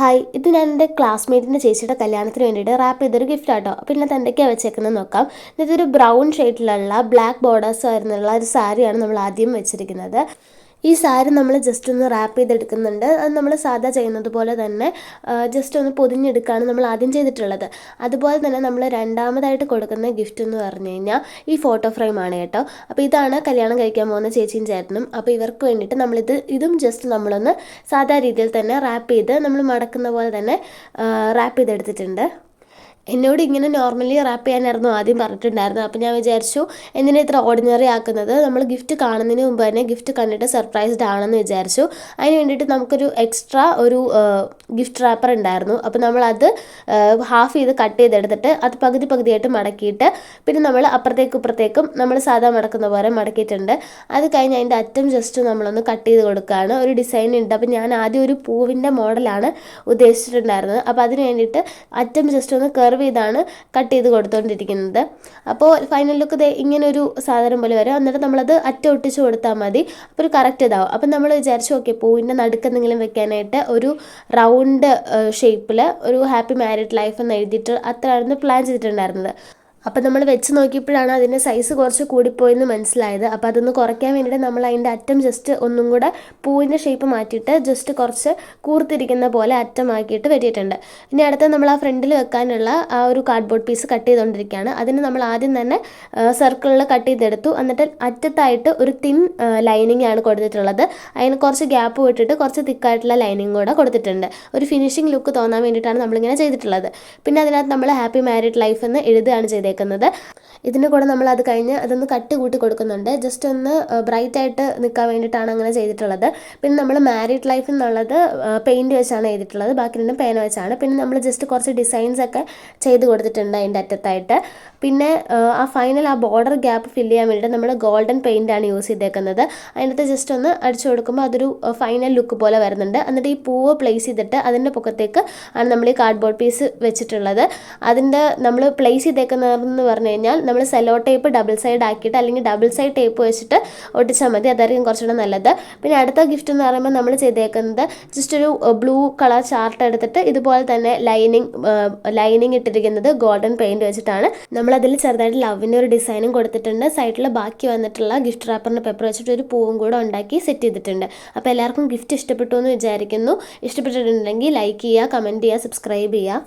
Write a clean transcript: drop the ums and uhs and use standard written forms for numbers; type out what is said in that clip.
Hi, ഇത് ഞാൻ എൻ്റെ ക്ലാസ്മേറ്റിൻ്റെ ചേച്ചിയുടെ കല്യാണത്തിന് വേണ്ടിയിട്ട് റാപ്പ് ചെയ്തൊരു ഗിഫ്റ്റ് ആട്ടോ. അപ്പോൾ ഇതിനകത്ത് എന്തൊക്കെയാണ് വെച്ചേക്കുന്നത് നോക്കാം. ഇതൊരു ബ്രൗൺ ഷെയ്ഡിലുള്ള ബ്ലാക്ക് ബോർഡേഴ്സ് വരുന്നുള്ള ഒരു സാരിയാണ് നമ്മൾ ആദ്യം വെച്ചിരിക്കുന്നത്. ഈ സാരി നമ്മൾ ജസ്റ്റ് ഒന്ന് റാപ്പ് ചെയ്തെടുക്കുന്നുണ്ട്. അത് നമ്മൾ സാധാ ചെയ്യുന്നത് പോലെ തന്നെ ജസ്റ്റ് ഒന്ന് പൊതിഞ്ഞെടുക്കുകയാണ് നമ്മൾ ആദ്യം ചെയ്തിട്ടുള്ളത്. അതുപോലെ തന്നെ നമ്മൾ രണ്ടാമതായിട്ട് കൊടുക്കുന്ന ഗിഫ്റ്റ് എന്ന് പറഞ്ഞു കഴിഞ്ഞാൽ ഈ ഫോട്ടോ ഫ്രെയിമാണ് കേട്ടോ. അപ്പോൾ ഇതാണ് കല്യാണം കഴിക്കാൻ പോകുന്ന ചേച്ചിയും ചേട്ടനും. അപ്പോൾ ഇവർക്ക് വേണ്ടിയിട്ട് ഇതും ജസ്റ്റ് നമ്മളൊന്ന് സാധാ രീതിയിൽ തന്നെ റാപ്പ് ചെയ്ത് നമ്മൾ മടക്കുന്ന പോലെ തന്നെ റാപ്പ് ചെയ്തെടുത്തിട്ടുണ്ട്. എന്നോട് ഇങ്ങനെ നോർമലി റാപ്പ് ചെയ്യാനായിരുന്നു ആദ്യം പറഞ്ഞിട്ടുണ്ടായിരുന്നത്. അപ്പോൾ ഞാൻ വിചാരിച്ചു എന്തിനാ ഇത്ര ഓർഡിനറി ആക്കുന്നത്, നമ്മൾ ഗിഫ്റ്റ് കാണുന്നതിന് മുമ്പ് തന്നെ ഗിഫ്റ്റ് കണ്ടിട്ട് സർപ്രൈസ്ഡ് ആണെന്ന് വിചാരിച്ചു. അതിന് വേണ്ടിയിട്ട് നമുക്കൊരു എക്സ്ട്രാ ഒരു ഗിഫ്റ്റ് റാപ്പർ ഉണ്ടായിരുന്നു. അപ്പോൾ നമ്മളത് ഹാഫ് ചെയ്ത് കട്ട് ചെയ്തെടുത്തിട്ട് അത് പകുതിയായിട്ട് മടക്കിയിട്ട് പിന്നെ നമ്മൾ ഇപ്പുറത്തേക്കും നമ്മൾ സാധാ മടക്കുന്ന പോലെ മടക്കിയിട്ടുണ്ട്. അത് കഴിഞ്ഞ് അതിൻ്റെ അറ്റം ജസ്റ്റ് നമ്മളൊന്ന് കട്ട് ചെയ്ത് കൊടുക്കുകയാണ്. ഒരു ഡിസൈൻ ഉണ്ട്. അപ്പോൾ ഞാൻ ആദ്യം ഒരു പൂവിൻ്റെ മോഡലാണ് ഉദ്ദേശിച്ചിട്ടുണ്ടായിരുന്നത്. അപ്പോൾ അതിന് വേണ്ടിയിട്ട് അറ്റം ജസ്റ്റ് ഒന്ന് ചെയ്താണ് കട്ട് ചെയ്ത് കൊടുത്തുകൊണ്ടിരിക്കുന്നത്. അപ്പോൾ ഫൈനൽ ലുക്ക് ഇങ്ങനെ ഒരു സാധനം പോലെ വരും. എന്നിട്ട് നമ്മളത് അറ്റ ഒട്ടിച്ച് കൊടുത്താൽ മതി. അപ്പോൾ ഒരു കറക്റ്റ് ഇതാവും. അപ്പം നമ്മൾ വിചാരിച്ചു ഓക്കെ, പൂവിൻ്റെ നടുക്കെന്തെങ്കിലും വെക്കാനായിട്ട് ഒരു റൗണ്ട് ഷേപ്പിൽ ഒരു ഹാപ്പി മാരീഡ് ലൈഫ് എന്ന് എഴുതിയിട്ട് അത്രയായിരുന്നു പ്ലാൻ ചെയ്തിട്ടുണ്ടായിരുന്നത്. അപ്പം നമ്മൾ വെച്ച് നോക്കിയപ്പോഴാണ് അതിൻ്റെ സൈസ് കുറച്ച് കൂടിപ്പോയെന്ന് മനസ്സിലായത്. അപ്പോൾ അതൊന്ന് കുറയ്ക്കാൻ വേണ്ടിയിട്ട് നമ്മൾ അതിൻ്റെ അറ്റം ജസ്റ്റ് ഒന്നും കൂടെ പൂവിൻ്റെ ഷേപ്പ് മാറ്റിയിട്ട് ജസ്റ്റ് കുറച്ച് കൂർത്തിരിക്കുന്ന പോലെ അറ്റമാക്കിയിട്ട് വെട്ടിയിട്ടുണ്ട്. ഇനി അടുത്ത് നമ്മൾ ആ ഫ്രണ്ടിൽ വെക്കാനുള്ള ആ ഒരു കാർഡ്ബോർഡ് പീസ് കട്ട് ചെയ്തുകൊണ്ടിരിക്കുകയാണ്. അതിന് നമ്മൾ ആദ്യം തന്നെ സർക്കിളിൽ കട്ട് ചെയ്തെടുത്തു. എന്നിട്ട് അറ്റത്തായിട്ട് ഒരു തിൻ ലൈനിങ് ആണ് കൊടുത്തിട്ടുള്ളത്. അതിന് കുറച്ച് ഗ്യാപ്പ് വിട്ടിട്ട് കുറച്ച് തിക്കായിട്ടുള്ള ലൈനിങ് കൂടെ കൊടുത്തിട്ടുണ്ട്. ഒരു ഫിനിഷിംഗ് ലുക്ക് തോന്നാൻ വേണ്ടിയിട്ടാണ് നമ്മളിങ്ങനെ ചെയ്തിട്ടുള്ളത്. പിന്നെ അതിനകത്ത് നമ്മൾ ഹാപ്പി മാരീഡ് ലൈഫ് എന്ന് എഴുതുകയാണ് ചെയ്തേക്കുന്നത്. ഇതിൻ്റെ കൂടെ നമ്മൾ അത് കഴിഞ്ഞ് അതൊന്ന് കട്ട് കൂട്ടി കൊടുക്കുന്നുണ്ട്. ജസ്റ്റ് ഒന്ന് ബ്രൈറ്റ് ആയിട്ട് നിൽക്കാൻ വേണ്ടിയിട്ടാണ് അങ്ങനെ ചെയ്തിട്ടുള്ളത്. പിന്നെ നമ്മൾ മാരീഡ് ലൈഫ് എന്നുള്ളത് പെയിൻറ്റ് വെച്ചാണ് ചെയ്തിട്ടുള്ളത്. ബാക്കി രണ്ടും പേന വെച്ചാണ്. പിന്നെ നമ്മൾ ജസ്റ്റ് കുറച്ച് ഡിസൈൻസ് ഒക്കെ ചെയ്ത് കൊടുത്തിട്ടുണ്ട് അതിൻ്റെ അറ്റത്തായിട്ട്. പിന്നെ ആ ബോർഡർ ഗ്യാപ്പ് ഫില്ല് ചെയ്യാൻ വേണ്ടിയിട്ട് നമ്മൾ ഗോൾഡൻ പെയിൻ്റാണ് യൂസ് ചെയ്തേക്കുന്നത്. അതിനകത്ത് ജസ്റ്റ് ഒന്ന് അടിച്ചു കൊടുക്കുമ്പോൾ അതൊരു ഫൈനൽ ലുക്ക് പോലെ വരുന്നുണ്ട്. എന്നിട്ട് ഈ പൂവ് പ്ലേസ് ചെയ്തിട്ട് അതിൻ്റെ പൊക്കത്തേക്ക് ആണ് നമ്മൾ ഈ കാർഡ്ബോർഡ് പീസ് വെച്ചിട്ടുള്ളത്. അതിൻ്റെ നമ്മൾ പ്ലേസ് ചെയ്തേക്കുന്നതെന്ന് പറഞ്ഞു കഴിഞ്ഞാൽ നമ്മൾ സെലോ ടേപ്പ് ഡബിൾ സൈഡ് ആക്കിയിട്ട് അല്ലെങ്കിൽ ഡബിൾ സൈഡ് ടേപ്പ് വെച്ചിട്ട് ഒട്ടിച്ചാൽ മതി. അതായിരിക്കും കുറച്ചുകൂടെ നല്ലത്. പിന്നെ അടുത്ത ഗിഫ്റ്റ് എന്ന് പറയുമ്പോൾ നമ്മൾ ചെയ്തേക്കുന്നത് ജസ്റ്റ് ഒരു ബ്ലൂ കളർ ചാർട്ട് എടുത്തിട്ട് ഇതുപോലെ തന്നെ ലൈനിങ് ഇട്ടിരിക്കുന്നത് ഗോൾഡൻ പെയിൻറ്റ് വെച്ചിട്ടാണ്. നമ്മളതിൽ ചെറുതായിട്ട് ലവിൻ്റെ ഒരു ഡിസൈനും കൊടുത്തിട്ടുണ്ട്. സൈഡിൽ ബാക്കി വന്നിട്ടുള്ള ഗിഫ്റ്റ് റാപ്പറിൻ്റെ പേപ്പർ വെച്ചിട്ട് ഒരു പൂവും കൂടെ ഉണ്ടാക്കി സെറ്റ് ചെയ്തിട്ടുണ്ട്. അപ്പോൾ എല്ലാവർക്കും ഗിഫ്റ്റ് ഇഷ്ടപ്പെട്ടു എന്ന് വിചാരിക്കുന്നു. ഇഷ്ടപ്പെട്ടിട്ടുണ്ടെങ്കിൽ ലൈക്ക് ചെയ്യുക, കമൻറ്റ് ചെയ്യുക, സബ്സ്ക്രൈബ് ചെയ്യുക.